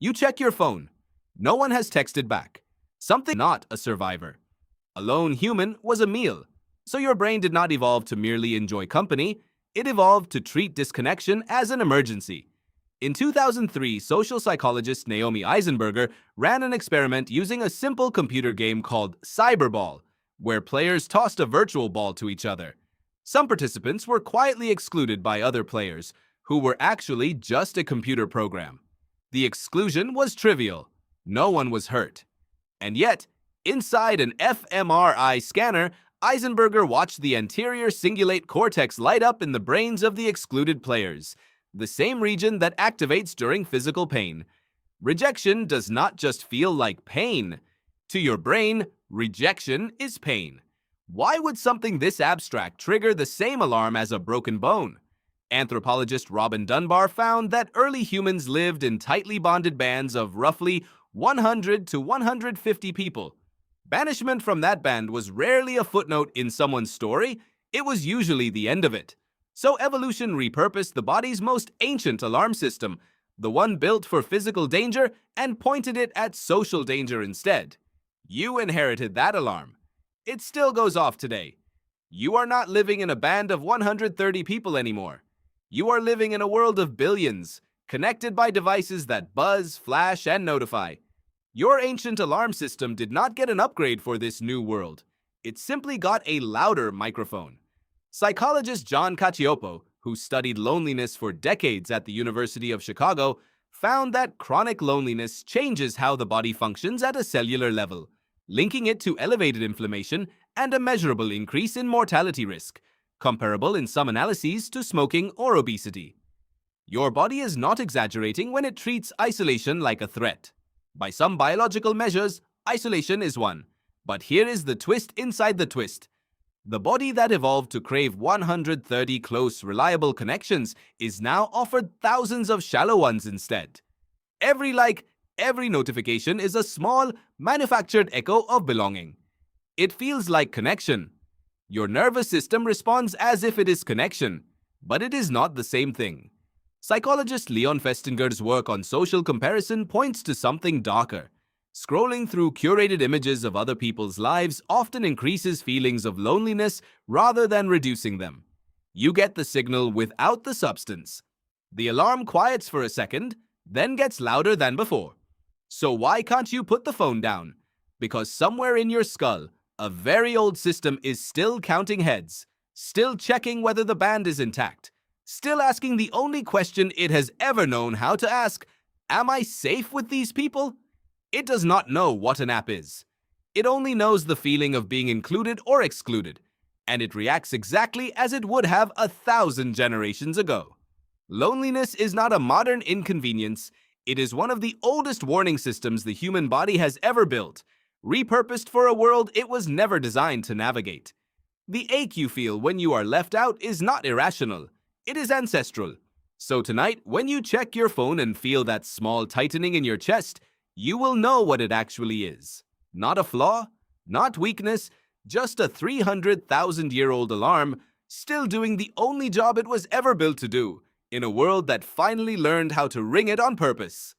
You check your phone. No one has texted back. Something not a survivor. A lone human was a meal. So your brain did not evolve to merely enjoy company. It evolved to treat disconnection as an emergency. In 2003, social psychologist Naomi Eisenberger ran an experiment using a simple computer game called Cyberball, where players tossed a virtual ball to each other. Some participants were quietly excluded by other players, who were actually just a computer program. The exclusion was trivial. No one was hurt. And yet, inside an fMRI scanner, Eisenberger watched the anterior cingulate cortex light up in the brains of the excluded players, the same region that activates during physical pain. Rejection does not just feel like pain. To your brain, rejection is pain. Why would something this abstract trigger the same alarm as a broken bone? Anthropologist Robin Dunbar found that early humans lived in tightly bonded bands of roughly 100 to 150 people. Banishment from that band was rarely a footnote in someone's story. It was usually the end of it. So evolution repurposed the body's most ancient alarm system, the one built for physical danger, and pointed it at social danger instead. You inherited that alarm. It still goes off today. You are not living in a band of 130 people anymore. You are living in a world of billions, connected by devices that buzz, flash, and notify. Your ancient alarm system did not get an upgrade for this new world. It simply got a louder microphone. Psychologist John Cacioppo, who studied loneliness for decades at the University of Chicago, found that chronic loneliness changes how the body functions at a cellular level, linking it to elevated inflammation and a measurable increase in mortality risk, comparable in some analyses to smoking or obesity. Your body is not exaggerating when it treats isolation like a threat. By some biological measures, isolation is one. But here is the twist inside the twist. The body that evolved to crave 130 close, reliable connections is now offered thousands of shallow ones instead. Every like, every notification is a small, manufactured echo of belonging. It feels like connection. Your nervous system responds as if it is connection, but it is not the same thing. Psychologist Leon Festinger's work on social comparison points to something darker. Scrolling through curated images of other people's lives often increases feelings of loneliness rather than reducing them. You get the signal without the substance. The alarm quiets for a second, then gets louder than before. So why can't you put the phone down? Because somewhere in your skull, a very old system is still counting heads, still checking whether the band is intact, still asking the only question it has ever known how to ask, am I safe with these people? It does not know what an app is. It only knows the feeling of being included or excluded, and it reacts exactly as it would have 1,000 generations ago. Loneliness is not a modern inconvenience. It is one of the oldest warning systems the human body has ever built, repurposed for a world it was never designed to navigate. The ache you feel when you are left out is not irrational. It is ancestral. So tonight, when you check your phone and feel that small tightening in your chest, you will know what it actually is. Not a flaw, not weakness, just a 300,000-year-old alarm, still doing the only job it was ever built to do, in a world that finally learned how to ring it on purpose.